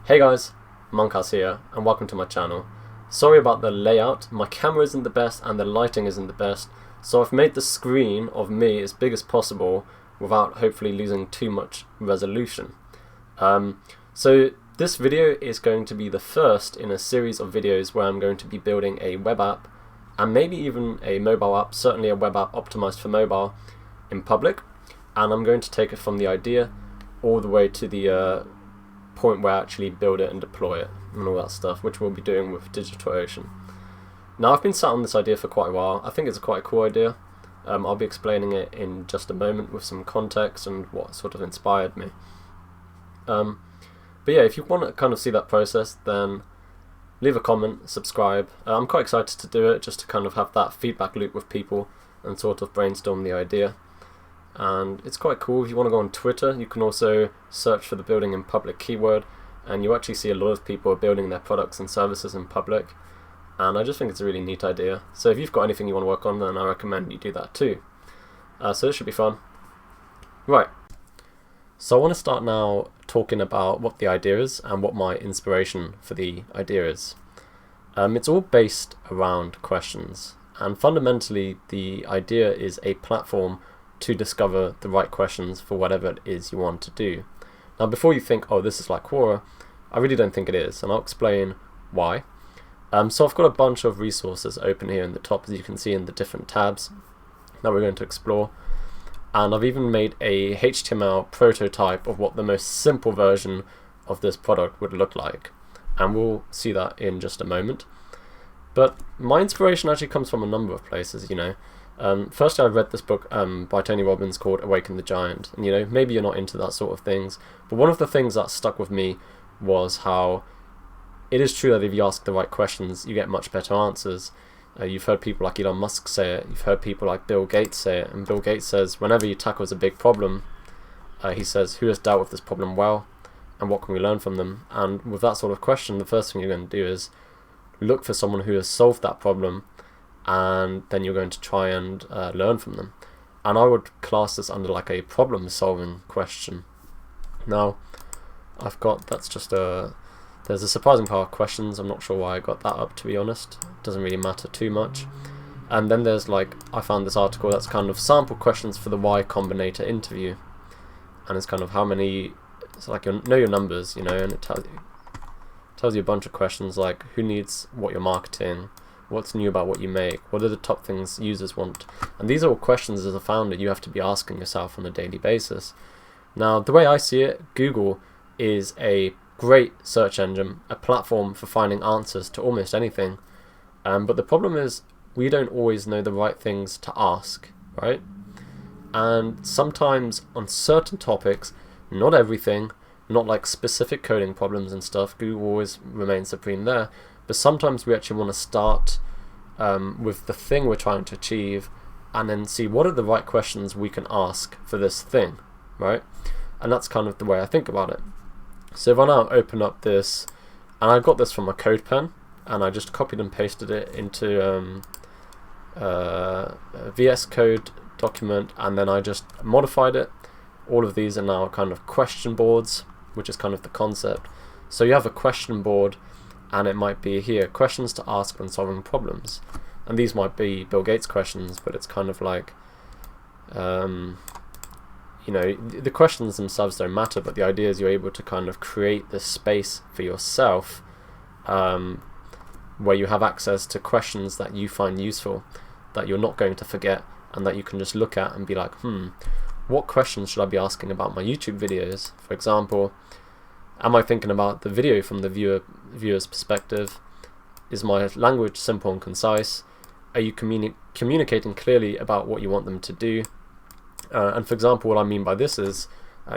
Hey guys, Monkas here, and welcome to my channel. Sorry about the layout, my camera isn't the best and the lighting isn't the best, so I've made the screen of me as big as possible without hopefully losing too much resolution. So this video is going to be the first in a series of videos where I'm going to be building a web app, and maybe even a mobile app, certainly a web app optimized for mobile, in public, and I'm going to take it from the idea all the way to the point where I actually build it and deploy it and all that stuff, which we'll be doing with DigitalOcean. Now, I've been sat on this idea for quite a while. I think it's quite a cool idea. I'll be explaining it in just a moment with some context and what sort of inspired me. But yeah, if you want to kind of see that process, then leave a comment, subscribe. I'm quite excited to do it, just to kind of have that feedback loop with people and sort of brainstorm the idea. And it's quite cool. If you want to go on Twitter, you can also search for the building in public keyword, and you actually see a lot of people are building their products and services in public, and I just think it's a really neat idea. So if you've got anything you want to work on, then I recommend you do that too. So it should be fun. Right, so I want to start now talking about what the idea is and what my inspiration for the idea is. It's all based around questions, and fundamentally the idea is a platform to discover the right questions for whatever it is you want to do. Now, before you think, oh, this is like Quora, I really don't think it is, and I'll explain why. So I've got a bunch of resources open here in the top, as you can see in the different tabs that we're going to explore, and I've even made a HTML prototype of what the most simple version of this product would look like, and we'll see that in just a moment. But my inspiration actually comes from a number of places, you know. First, I read this book by Tony Robbins called Awaken the Giant, and you know, maybe you're not into that sort of things, but one of the things that stuck with me was how it is true that if you ask the right questions, you get much better answers. You've heard people like Elon Musk say it, you've heard people like Bill Gates say it, and Bill Gates says whenever he tackles a big problem, he says, who has dealt with this problem well, and what can we learn from them? And with that sort of question, the first thing you're going to do is look for someone who has solved that problem, and then you're going to try and learn from them. And I would class this under like a problem solving question. Now, I've got, there's a surprising pile of questions. I'm not sure why I got that up, to be honest. It doesn't really matter too much. And then there's like, I found this article that's kind of sample questions for the Y Combinator interview. And it's kind of how many, it's like know your numbers, you know, and it tells you a bunch of questions like who needs what you're marketing, what's new about what you make, what are the top things users want, and these are all questions as a founder you have to be asking yourself on a daily basis. Now, the way I see it, Google is a great search engine, a platform for finding answers to almost anything, but the problem is we don't always know the right things to ask, right? And sometimes on certain topics, not everything, not like specific coding problems and stuff, Google always remains supreme there. But sometimes we actually want to start with the thing we're trying to achieve, and then see what are the right questions we can ask for this thing, right? And that's kind of the way I think about it. So if I now open up this, and I got this from a CodePen, and I just copied and pasted it into a VS Code document, and then I just modified it. All of these are now kind of question boards, which is kind of the concept. So you have a question board, and it might be here, questions to ask when solving problems. And these might be Bill Gates questions, but it's kind of like, you know, the questions themselves don't matter, but the idea is you're able to kind of create this space for yourself where you have access to questions that you find useful, that you're not going to forget, and that you can just look at and be like, what questions should I be asking about my YouTube videos? For example, am I thinking about the video from the viewer's perspective? Is my language simple and concise? Are you communicating clearly about what you want them to do? And for example, what I mean by this is,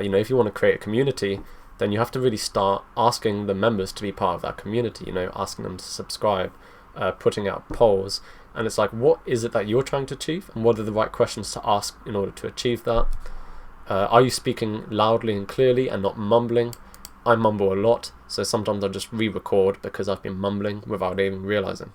you know, if you want to create a community, then you have to really start asking the members to be part of that community, you know, asking them to subscribe, putting out polls. And it's like, what is it that you're trying to achieve? And what are the right questions to ask in order to achieve that? Are you speaking loudly and clearly and not mumbling? I mumble a lot, so sometimes I just re-record because I've been mumbling without even realizing.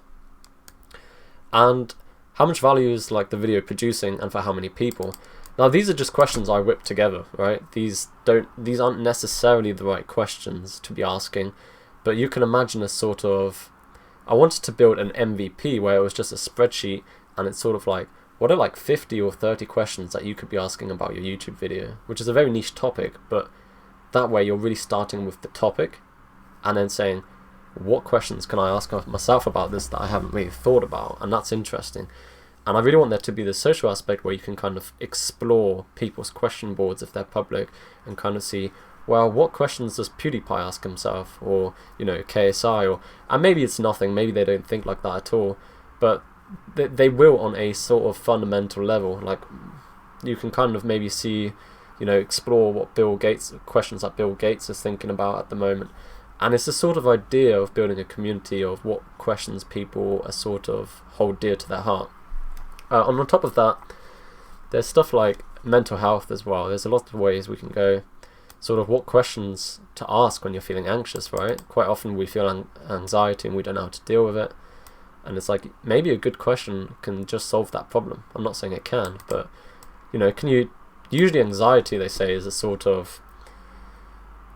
And how much value is like the video producing, and for how many people? Now these are just questions I whipped together, right? These aren't necessarily the right questions to be asking, but you can imagine a sort of, I wanted to build an MVP where it was just a spreadsheet, and it's sort of like, what are like 50 or 30 questions that you could be asking about your YouTube video, which is a very niche topic, but that way you're really starting with the topic and then saying, what questions can I ask myself about this that I haven't really thought about? And that's interesting. And I really want there to be the social aspect where you can kind of explore people's question boards if they're public and kind of see, well, what questions does PewDiePie ask himself, or, you know, KSI, and maybe it's nothing, maybe they don't think like that at all, but they will on a sort of fundamental level. Like, you can kind of maybe see, you know, explore what questions that Bill Gates is thinking about at the moment. And it's a sort of idea of building a community of what questions people are sort of hold dear to their heart. On top of that, there's stuff like mental health as well. There's a lot of ways we can go, sort of what questions to ask when you're feeling anxious, right? Quite often we feel anxiety and we don't know how to deal with it. And it's like, maybe a good question can just solve that problem. I'm not saying it can, but, you know, usually anxiety, they say, is a sort of,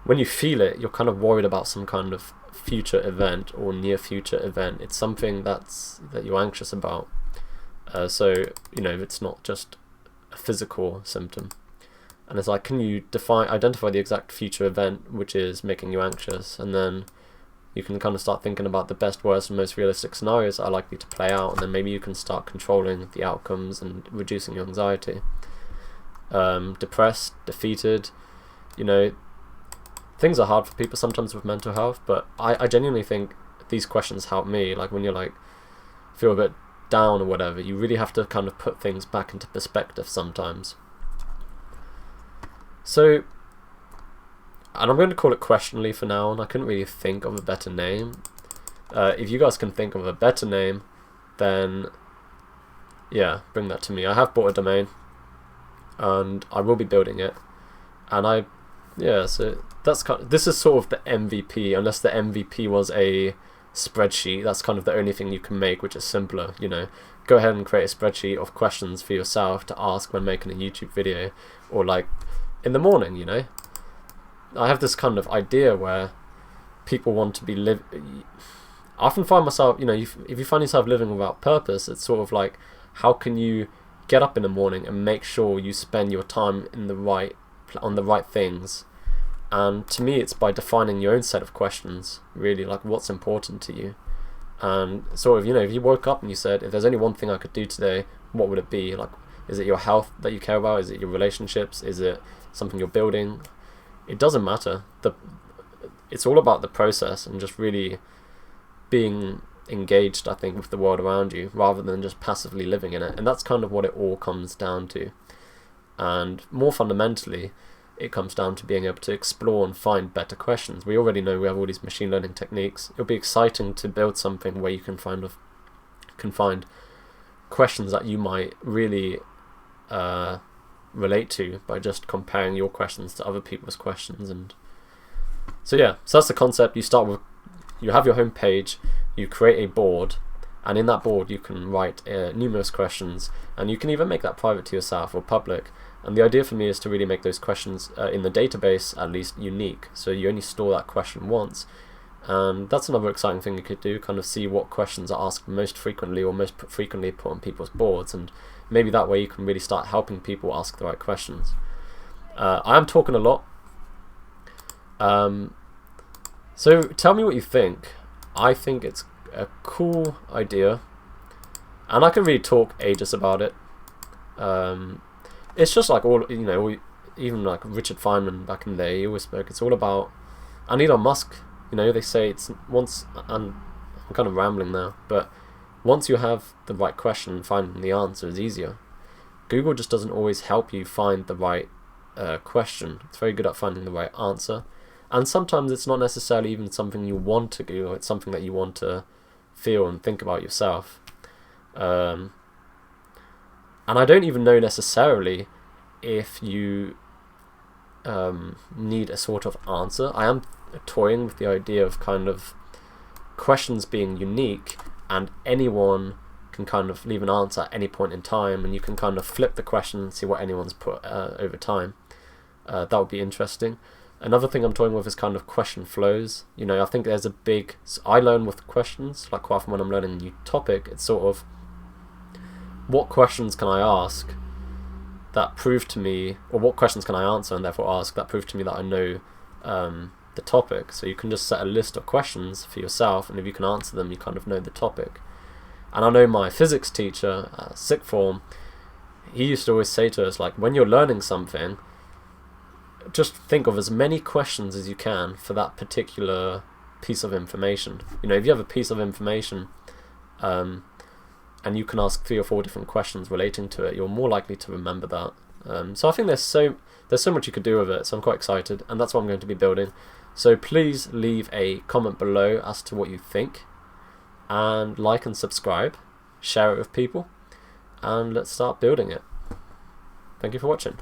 when you feel it, you're kind of worried about some kind of future event or near future event. It's something that you're anxious about. So, you know, it's not just a physical symptom. And it's like, can you identify the exact future event which is making you anxious, and then you can kind of start thinking about the best, worst, and most realistic scenarios that are likely to play out, and then maybe you can start controlling the outcomes and reducing your anxiety. Depressed, defeated, you know, things are hard for people sometimes with mental health, but I genuinely think these questions help me. Like, when you're like, feel a bit down or whatever, you really have to kind of put things back into perspective sometimes. So, and I'm going to call it Questionly for now, and I couldn't really think of a better name. If you guys can think of a better name, then yeah, bring that to me. I have bought a domain, and I will be building it, and so that's this is sort of the MVP, unless the MVP was a spreadsheet. That's kind of the only thing you can make which is simpler, you know. Go ahead and create a spreadsheet of questions for yourself to ask when making a YouTube video, or like in the morning, you know. I have this kind of idea where people want to be I often find myself, you know, if you find yourself living without purpose, it's sort of like, how can you get up in the morning and make sure you spend your time on the right things? And to me, it's by defining your own set of questions, really, like what's important to you. And sort of, you know, if you woke up and you said, if there's only one thing I could do today, what would it be? Like, is it your health that you care about? Is it your relationships? Is it something you're building? It doesn't matter. It's all about the process and just really being engaged, I think, with the world around you, rather than just passively living in it. And that's kind of what it all comes down to. And more fundamentally, it comes down to being able to explore and find better questions. We already know we have all these machine learning techniques. It'll be exciting to build something where you can find questions that you might really relate to by just comparing your questions to other people's questions. And so yeah, so that's the concept. You have your home page, you create a board, and in that board you can write numerous questions, and you can either make that private to yourself or public. And the idea for me is to really make those questions in the database at least unique, so you only store that question once. And that's another exciting thing you could do, kind of see what questions are asked most frequently or most frequently put on people's boards, and maybe that way you can really start helping people ask the right questions. I am talking a lot, so tell me what you think. I think it's a cool idea, and I can really talk ages about it. It's just like all, you know, even like Richard Feynman back in the day, he always spoke, it's all about, and Elon Musk, you know, they say it's once, and I'm kind of rambling now, but once you have the right question, finding the answer is easier. Google just doesn't always help you find the right question. It's very good at finding the right answer, and sometimes it's not necessarily even something you want to Google, it's something that you want to feel and think about yourself. And I don't even know necessarily if you need a sort of answer. I am toying with the idea of kind of questions being unique and anyone can kind of leave an answer at any point in time, and you can kind of flip the question and see what anyone's put over time. That would be interesting. Another thing I'm toying with is kind of question flows. You know, I think there's a big... I learn with questions, like quite often when I'm learning a new topic, it's sort of, what questions can I ask that prove to me, or what questions can I answer and therefore ask that prove to me that I know the topic. So you can just set a list of questions for yourself, and if you can answer them, you kind of know the topic. And I know my physics teacher, sixth form, he used to always say to us, like, when you're learning something, just think of as many questions as you can for that particular piece of information. You know, if you have a piece of information and you can ask 3 or 4 different questions relating to it, you're more likely to remember that. So I think there's so much you could do with it, so I'm quite excited, and that's what I'm going to be building. So please leave a comment below as to what you think, and like and subscribe, share it with people, and let's start building it. Thank you for watching.